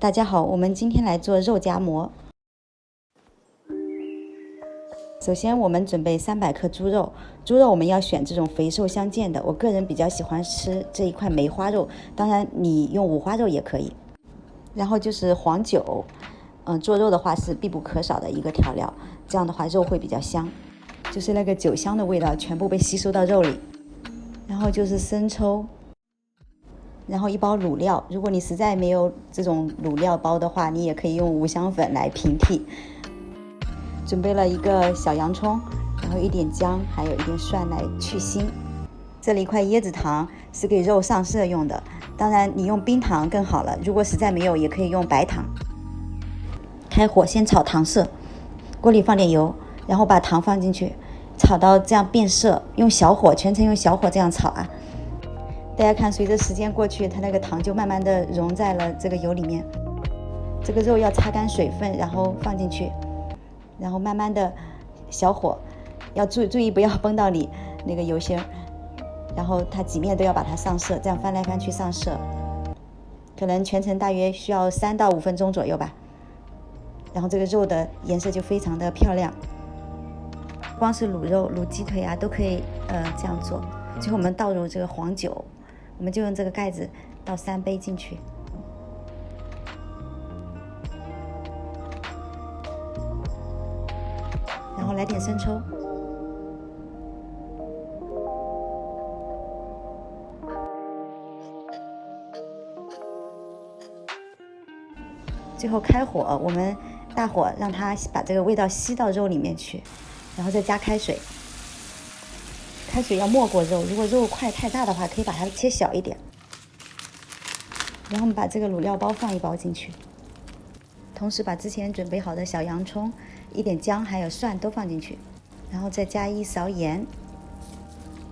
大家好，我们今天来做肉夹馍。首先我们准备300克猪肉，猪肉我们要选这种肥瘦相间的，我个人比较喜欢吃这一块梅花肉，当然你用五花肉也可以。然后就是黄酒，做肉的话是必不可少的一个调料，这样的话肉会比较香，就是那个酒香的味道全部被吸收到肉里。然后就是生抽，然后1包卤料，如果你实在没有这种卤料包的话，你也可以用五香粉来平替。准备了一个小洋葱，然后一点姜，还有一点蒜来去腥。这里一块椰子糖是给肉上色用的，当然你用冰糖更好了，如果实在没有也可以用白糖。开火先炒糖色，锅里放点油，然后把糖放进去，炒到这样变色，用小火，全程用小火这样炒啊。大家看，随着时间过去，它那个糖就慢慢的融在了这个油里面。这个肉要擦干水分，然后放进去，然后慢慢的小火，要注意不要崩到你那个油芯，然后它几面都要把它上色，这样翻来翻去上色，可能全程大约需要3到5分钟左右吧。然后这个肉的颜色就非常的漂亮。光是卤肉、卤鸡腿啊都可以这样做。最后我们倒入这个黄酒，我们就用这个盖子倒3杯进去。然后来点生抽，最后开火，我们大火让它把这个味道吸到肉里面去，然后再加开水。开水要没过肉，如果肉块太大的话，可以把它切小一点。然后我们把这个卤料包放1包进去，同时把之前准备好的小洋葱、一点姜还有蒜都放进去，然后再加1勺盐，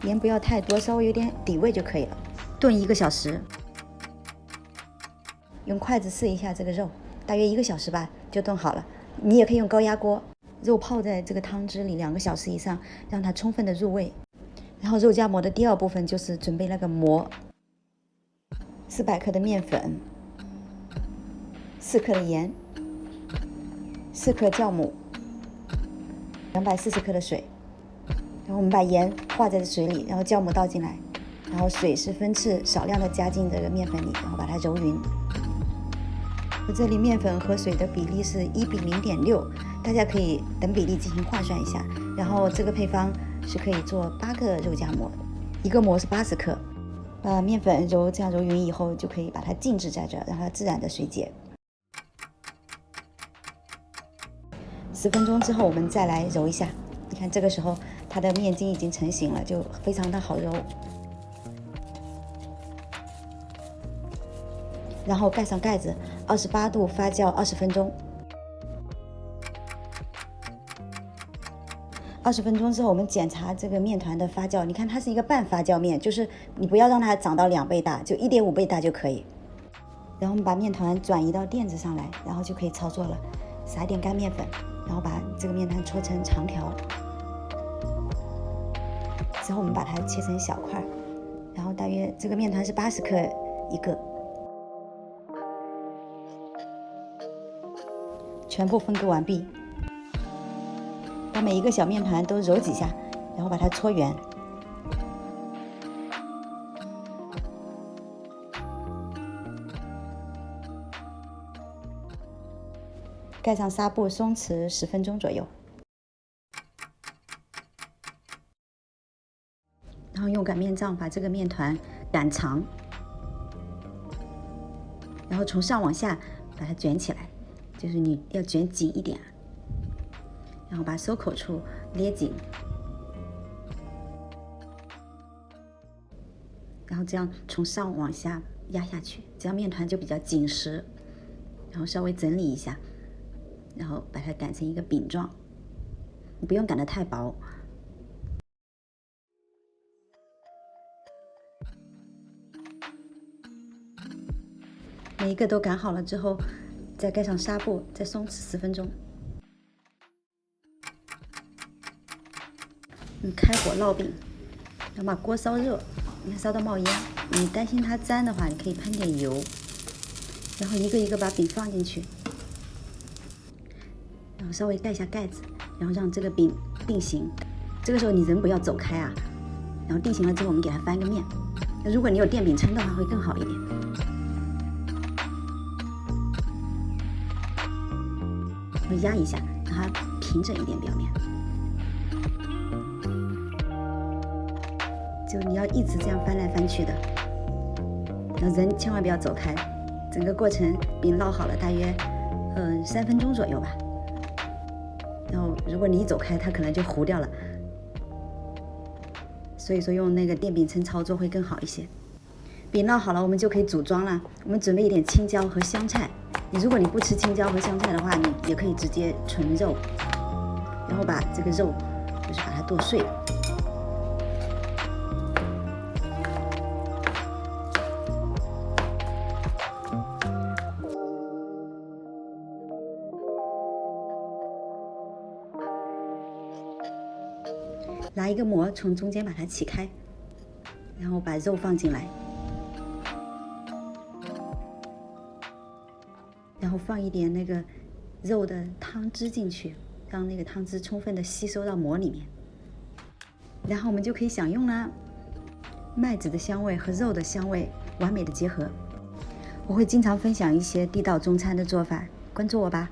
盐不要太多，稍微有点底味就可以了。炖1个小时，用筷子试一下这个肉，大约1个小时吧就炖好了。你也可以用高压锅，肉泡在这个汤汁里2个小时以上，让它充分的入味。然后肉夹馍的第2部分就是准备那个馍，400克的面粉，4克的盐，4克酵母，240克的水。然后我们把盐化在水里，然后酵母倒进来，然后水是分次少量的加进这个面粉里，然后把它揉匀。我这里面粉和水的比例是1比0.6，大家可以等比例进行换算一下。然后这个配方是可以做8个肉夹馍，一个馍是80克。把面粉这样揉匀以后，就可以把它静置在这，让它自然的水解。10分钟之后，我们再来揉一下。你看这个时候它的面筋已经成型了，就非常的好揉。然后盖上盖子，28度发酵20分钟。20分钟之后，我们检查这个面团的发酵，你看它是一个半发酵面，就是你不要让它长到2倍大，就1.5倍大就可以。然后我们把面团转移到垫子上来，然后就可以操作了。撒一点干面粉，然后把这个面团搓成长条。之后我们把它切成小块，然后大约这个面团是80克一个，全部分割完毕。把每一个小面团都揉几下，然后把它搓圆。盖上纱布松弛10分钟左右，然后用擀面杖把这个面团擀长，然后从上往下把它卷起来，就是你要卷紧一点，然后把收口处捏紧，然后这样从上往下压下去，这样面团就比较紧实。然后稍微整理一下，然后把它擀成一个饼状，你不用擀得太薄。每一个都擀好了之后，再盖上纱布，再松弛10分钟。开火烙饼，然后把锅烧热，你看烧到冒烟，你担心它粘的话，你可以喷点油，然后一个一个把饼放进去，然后稍微盖下盖子，然后让这个饼定型。这个时候你人不要走开啊。然后定型了之后，我们给它翻个面。那如果你有电饼铛的话，会更好一点。我压一下，让它平整一点表面。就你要一直这样翻来翻去的，然后人千万不要走开。整个过程饼烙好了，大约3分钟左右吧。然后如果你一走开，它可能就糊掉了。所以说用那个电饼铛操作会更好一些。饼烙好了，我们就可以组装了。我们准备一点青椒和香菜。如果你不吃青椒和香菜的话，你也可以直接纯肉，然后把这个肉就是把它剁碎。拿一个膜从中间把它起开，然后把肉放进来，然后放一点那个肉的汤汁进去，让那个汤汁充分的吸收到膜里面，然后我们就可以享用啦。麦子的香味和肉的香味完美的结合。我会经常分享一些地道中餐的做法，关注我吧。